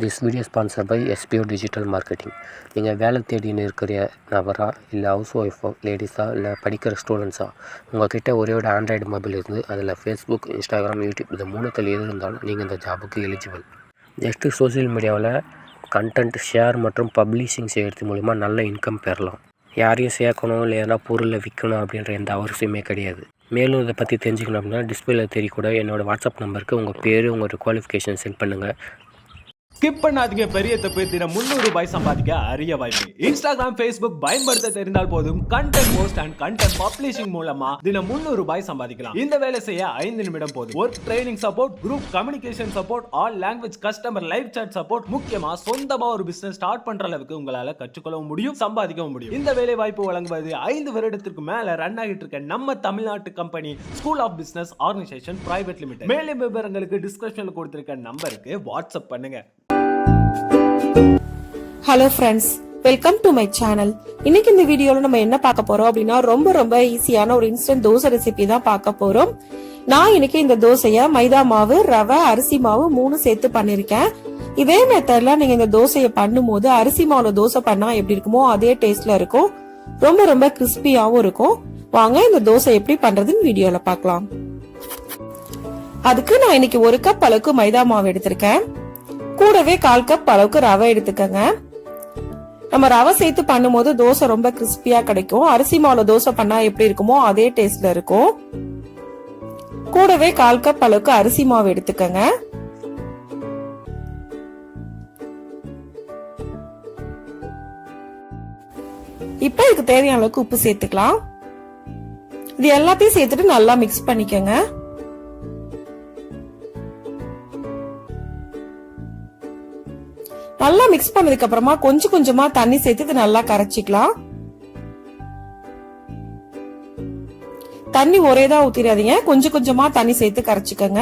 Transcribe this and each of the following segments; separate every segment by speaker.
Speaker 1: This video sponsor by SPO digital marketing. நீங்கள் வேலை தேடின்னு இருக்கிற நபரா, இல்லை ஹவுஸ் ஒய்ஃபோ, லேடிஸா, இல்லை படிக்கிற ஸ்டூடெண்ட்ஸா, உங்கள்கிட்ட ஒரே ஒரு ஆண்ட்ராய்டு மொபைல் இருந்து அதில் ஃபேஸ்புக், இன்ஸ்டாகிராம், யூடியூப் இது மூணுத்தில் எது இருந்தாலும் நீங்கள் இந்த ஜாபுக்கு எலிஜிபிள். ஜஸ்ட்டு சோசியல் மீடியாவில் கண்டென்ட் ஷேர் மற்றும் பப்ளிஷிங் செய்கிறது மூலிமா நல்ல இன்கம் பெறலாம். யாரையும் சேர்க்கணும் இல்லை எதனா பொருளை விற்கணும் அப்படின்ற எந்த அவசியமே கிடையாது. மேலும் இதை பற்றி தெரிஞ்சுக்கணும் அப்படின்னா டிஸ்பிளேல தெரியக்கூட என்னோடய வாட்ஸ்அப் நம்பருக்கு உங்கள் பேர், உங்களோட குவாலிஃபிகேஷன் சென்ட் பண்ணுங்கள்.
Speaker 2: ஸ்கிப் பண்ணாதீங்க. பெரிய தப்பு. தினம் 300 ரூபாய் சம்பாதிக்க அரிய வாய்ப்பு. இன்ஸ்டாகிராம், ஃபேஸ்புக் பயன்படுத்த தெரிந்தால் போதும் content post and content publishing மூலமா தினம் 300 ரூபாய் சம்பாதிக்கலாம். இந்த வேலை செய்ய 5 நிமிடம் போதும். Work training support, group communication support, all language customer live chat support, முக்கியமா சொந்தமா ஒரு பிசினஸ் ஸ்டார்ட் பண்ற அளவுக்கு உங்களால கற்றுக்கொள்ளவும் முடியும், சம்பாதிக்கவும் முடியும். இந்த வேலை வாய்ப்பு வழங்குவது 5 வருடத்திற்கு மேல ரன் ஆகிட்டு இருக்க நம்ம தமிழ்நாட்டு company school of business organisation private limited. மேலும் விவரங்களுக்கு டிஸ்கிரிப்ஷன்ல கொடுத்திருக்க நம்பருக்கு வாட்ஸ்அப் பண்ணுங்க.
Speaker 3: Hello friends, welcome to my channel. இன்னைக்கு இந்த வீடியோல நம்ம என்ன பார்க்க போறோம் அப்படின்னா ரொம்ப ஈஸியான ஒரு இன்ஸ்டன்ட் தோசை ரெசிபி தான் பார்க்க போறோம். நான் இன்னைக்கு இந்த தோசைய மைதா மாவு, ரவை, அரிசி மாவு 3 சேர்த்து பண்ணிருக்கேன். இதே மெத்தட்ல நீங்க இந்த தோசையை பண்ணும் போது அரிசி மாவுல தோசை பண்ணா எப்படி இருக்குமோ அதே டேஸ்ட்ல இருக்கும். ரொம்ப கிறிஸ்பியாவும் இருக்கும். வாங்க இந்த தோசை எப்படி பண்றதுன்னு வீடியோல பார்க்கலாம். அதுக்கு நான் இன்னைக்கு 1 கப் அளவுக்கு மைதா மாவு எடுத்திருக்கேன். கூடவே 1/4 கப் அளவுக்கு ரவை எடுத்துக்கங்க. நம்ம ரவை சேர்த்து பண்ணும்போது தோசை ரொம்ப கிறிஸ்பியா கிடைக்கும். அரிசி மாவுல தோசை பண்ணா எப்படி இருக்குமோ அதே டேஸ்ட்ல இருக்கும். கூடவே 1/4 கப் அளவுக்கு அரிசி மாவு எடுத்துக்கங்க. இப்ப இதுக்கு தேவையான அளவுக்கு உப்பு சேர்த்துக்கலாம். இது எல்லாத்தையும் சேர்த்துட்டு நல்லா மிக்ஸ் பண்ணிக்கங்க. நல்லா மிக்ஸ் பண்ணதுக்கு அப்புறமா கொஞ்சமா தண்ணி சேர்த்து நல்லா கரைச்சிக்கலாம். தண்ணி ஒரேதான் ஊத்திடாதீங்க, கொஞ்சமா தண்ணி சேர்த்து கரைச்சிக்கங்க.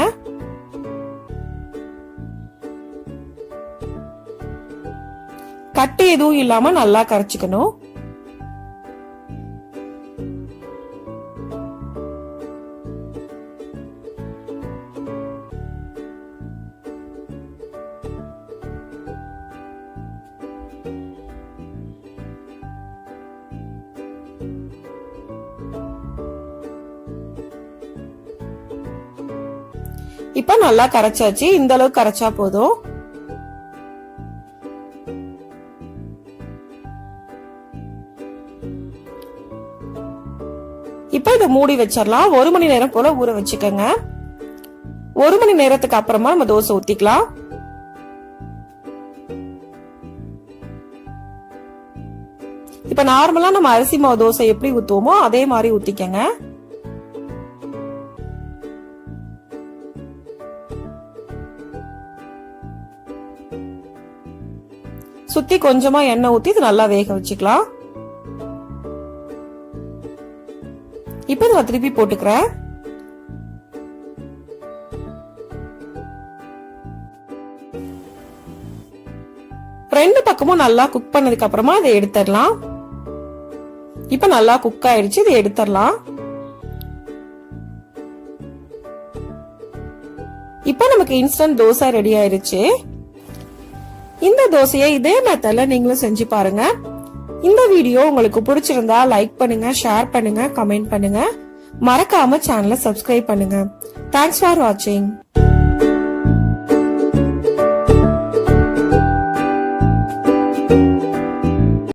Speaker 3: கட்டி எதுவும் இல்லாம நல்லா கரைச்சிக்கணும். இப்ப நல்லா கரைச்சாச்சு. இந்த அளவுக்கு கரைச்சா போதும். இப்ப இதை மூடி வச்சிடலாம். 1 மணி நேரம் போல ஊற வச்சுக்கோங்க. 1 மணி நேரத்துக்கு அப்புறமா நம்ம தோசை ஊத்திக்கலாம். இப்ப நார்மலா நம்ம அரிசி மாவு தோசை எப்படி ஊத்துவோமோ அதே மாதிரி ஊத்திக்கங்க. சுத்தி கொஞ்சமா எண்ணெய் ஊத்தி இது நல்லா வேக வச்சுக்கலாம். இப்ப நான் திருப்பி போட்டுக்கிறேன். ரெண்டு பக்கமும் நல்லா குக் பண்ணதுக்கு அப்புறமா இதை எடுத்துடலாம். இப்ப நல்லா குக் ஆயிடுச்சு, இதை எடுத்துடலாம். இப்ப நமக்கு இன்ஸ்டன்ட் தோசை ரெடி ஆயிடுச்சு. இந்த தோசையை இதே மெத்தட்ல நீங்களும் செஞ்சு பாருங்க. இந்த வீடியோ உங்களுக்கு பிடிச்சிருந்தா லைக் பண்ணுங்க, ஷேர் பண்ணுங்க, கமெண்ட் பண்ணுங்க. மறக்காம சேனலை சப்ஸ்கிரைப் பண்ணுங்க. தேங்க்ஸ் ஃபார் வாட்சிங்.